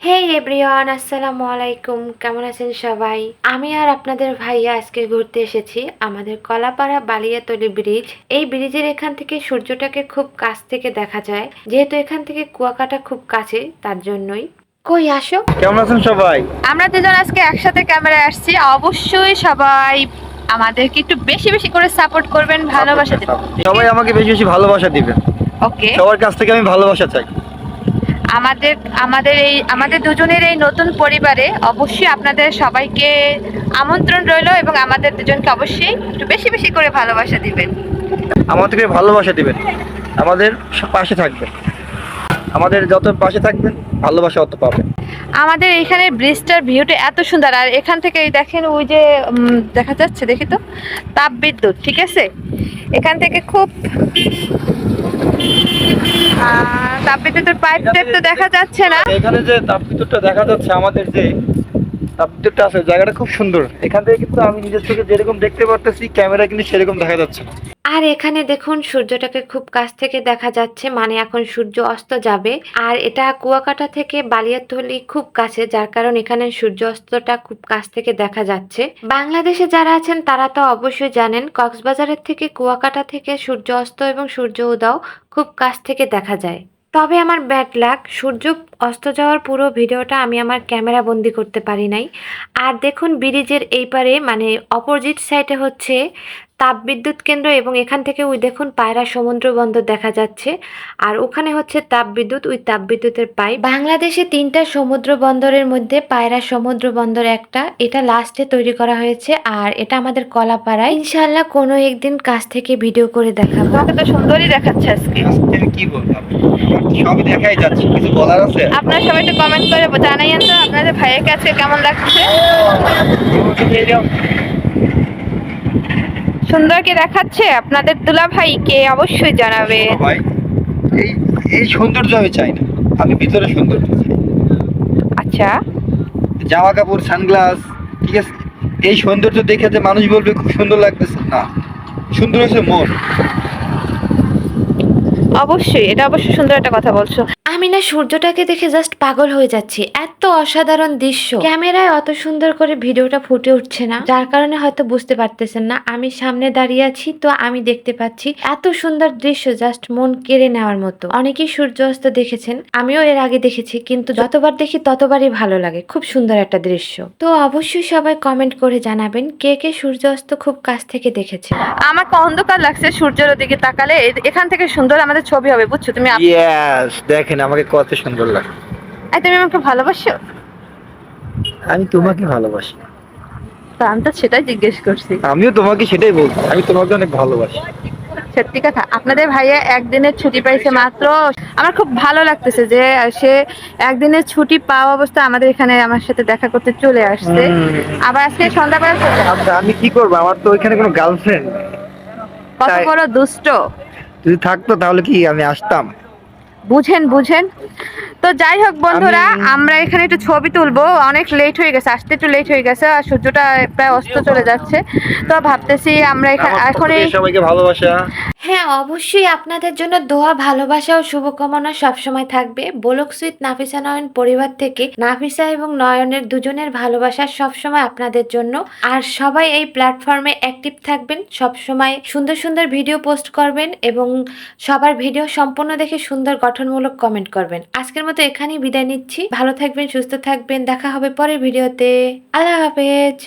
হে everyone, আসসালামু আলাইকুম। কেমন আছেন সবাই? আমি আর আপনাদের ভাইয়া আজকে ঘুরতে এসেছি আমাদের কলাপাড়া বালিয়াতলি ব্রিজ। এই ব্রিজের এখান থেকে সূর্যটাকে খুব কাছ থেকে দেখা যায়, যেহেতু এখান থেকে কুয়াকাটা খুব কাছে, তার জন্যই। কই আসো। কেমন আছেন সবাই? আমরা দুজন আজকে একসাথে ক্যামেরায় আসছি। অবশ্যই সবাই আমাদেরকে একটু বেশি বেশি করে সাপোর্ট করবেন, ভালোবাসা দেবেন। সবাই আমাকে বেশি বেশি ভালোবাসা দিবেন। ওকে, সবার কাছ থেকে আমি ভালোবাসা চাই। আমাদের আমাদের দুজনের এই নতুন পরিবারে অবশ্যই আপনাদের সবাইকে আমন্ত্রণ রইলো এবং আমাদের দুজনকে অবশ্যই একটু বেশি বেশি করে ভালোবাসা দিবেন। আমাদেরকে ভালোবাসা দিবেন, আমাদের পাশে থাকবেন। আমাদের যত পাশে থাকবেন ভালোবাসা অত পাবেন। আমাদের এখানে ব্রিজটার ভিউটা এত সুন্দর, আর এখান থেকে দেখেন ওই যে দেখা যাচ্ছে, দেখি তো, তাপ বিদ্যুৎ। ঠিক আছে, এখান থেকে খুব তাপবিদ্যুতের পাইপ টাইপ তো দেখা যাচ্ছে না। এখানে যে তাপবিদ্যুৎটা দেখা যাচ্ছে, আমাদের যে তাপবিদ্যুৎটা আছে, জায়গাটা খুব সুন্দর। এখান থেকে কিন্তু আমি নিজের চোখে যেরকম দেখতে পারতেছি, ক্যামেরা কিন্তু সেরকম দেখা যাচ্ছে না। আর এখানে দেখুন সূর্যটাকে খুব কাছ থেকে দেখা যাচ্ছে, মানে এখন সূর্য অস্ত যাবে। আর এটা কুয়াকাটা থেকে বালিয়াতলি খুব কাছে, যার কারণ এখানে সূর্য অস্তটা খুব কাছ থেকে দেখা যাচ্ছে। বাংলাদেশে যারা আছেন তারা তো অবশ্যই জানেন, কক্সবাজারের থেকে কুয়াকাটা থেকে সূর্য অস্ত এবং সূর্য উদয় খুব কাছ থেকে দেখা যায়। তবে আমার ব্যাড লাক, সূর্য অস্ত যাওয়ার পুরো ভিডিওটা আমি আমার ক্যামেরা বন্দি করতে পারি নাই। আর দেখুন ব্রিজের এই পারে, মানে অপোজিট সাইডে হচ্ছে তাপবিদ্যুৎ কেন্দ্র, এবং এখান থেকে ওই দেখুন পায়রা সমুদ্র বন্দর দেখা যাচ্ছে। আর ওখানে হচ্ছে তাপবিদ্যুৎ, ওই তাপবিদ্যুতের পাইপ। বাংলাদেশে 3টা সমুদ্র বন্দরের মধ্যে পায়রা সমুদ্র বন্দর একটা, এটা লাস্টে তৈরি করা হয়েছে। আর এটা আমাদের কলাপাড়ায়। ইনশাআল্লাহ কোনো একদিন কাছ থেকে ভিডিও করে দেখাবো। তোমাকে তো সুন্দরই দেখাচ্ছে আজকে। কি বলবো, সবই দেখাই যাচ্ছে, কিছু বলার আছে? আপনারা সবাই একটু কমেন্ট করে জানাইয়েন তো আপনাদের ভাইয়ের কাছে কেমন লাগছে। সুন্দর কি দেখাচ্ছে আপনাদের দুলা ভাইকে অবশ্যই জানাবে। ভাই, এই এই সৌন্দর্য আমি চাই না, আমি ভিতরে সৌন্দর্য চাই। আচ্ছা, জামা কাপড়, সানগ্লাস, ঠিক আছে, এই সৌন্দর্য দেখে যে মানুষ বলবে খুব সুন্দর লাগতেছে, না, সুন্দর হচ্ছে মন। অবশ্যই এটা অবশ্যই সুন্দর একটা কথা বলছো। আমি না সূর্যটাকে দেখে জাস্ট পাগল হয়ে যাচ্ছি, এত অসাধারণ দৃশ্য। ক্যামেরায় অত সুন্দর করে ভিডিওটা ফুটে উঠছে না, যার কারণে হয়তো বুঝতে পারতেছেন না। আমি সামনে দাঁড়িয়ে আছি তো আমি দেখতে পাচ্ছি এত সুন্দর দৃশ্য, জাস্ট মন কেড়ে নেওয়ার মতো। অনেকেই সূর্য অস্ত দেখেছেন, আমিও এর আগে দেখেছি, কিন্তু যতবার দেখি ততবারই ভালো লাগে। খুব সুন্দর একটা দৃশ্য। তো অবশ্যই সবাই কমেন্ট করে জানাবেন কে কে সূর্য অস্ত খুব কাছ থেকে দেখেছে। আমার অন্ধকার লাগছে, সূর্যের দিকে তাকালে এখান থেকে সুন্দর আমাদের ছবি হবে, বুঝছো তুমি? ইয়েস, দেখেন আমাকে কত সুন্দর লাগে। তুমি আমাকে ভালোবাসো? আমি তোমাকে ভালোবাসি। তো আমি তো সেটাই জিজ্ঞেস করছি। আমিও তোমাকে সেটাই বলছি, আমি তোমাকে অনেক ভালোবাসি। সত্যি কথা, আপনাদের ভাইয়া একদিনের ছুটি পাইছে মাত্র। আমার খুব ভালো লাগতেছে যে সে একদিনের ছুটি পাওয়া অবস্থায় আমাদের এখানে আমার সাথে দেখা করতে চলে আসছে। আবার আজকে সন্ধ্যাবেলা আমি কি করবো, আমার তো ওইখানে কোনো গার্লফ্রেন্ড। কত বড় দুষ্ট! যদি থাকতো তাহলে কি আমি আসতাম? বুঝেন বুঝেন। তো যাই হোক বন্ধুরা, আমরা এখানে একটু ছবি তুলবো, অনেক লেট হয়ে গেছে, আসতে একটু লেট হয়ে গেছে, আর সূর্যটা প্রায় অস্ত চলে যাচ্ছে। তো ভাবতেছি আমরা এখানে এখনই সবাইকে ভালোবাসা। হ্যাঁ, অবশ্যই আপনাদের জন্য দোয়া, ভালোবাসা ও শুভকামনা সবসময় থাকবে। বোলক সুইট নাফিসা নয়ন পরিবার থেকে নাফিসা এবং নয়নের দুজনের ভালোবাসা সবসময় আপনাদের জন্য। আর সবাই এই প্ল্যাটফর্মে অ্যাক্টিভ থাকবেন, সবসময় সুন্দর সুন্দর ভিডিও পোস্ট করবেন এবং সবার ভিডিও সম্পূর্ণ দেখে সুন্দর গঠনমূলক কমেন্ট করবেন। আজকের মতো এখানেই বিদায় নিচ্ছি। ভালো থাকবেন, সুস্থ থাকবেন, দেখা হবে পরের ভিডিওতে। আল্লাহ হাফেজ।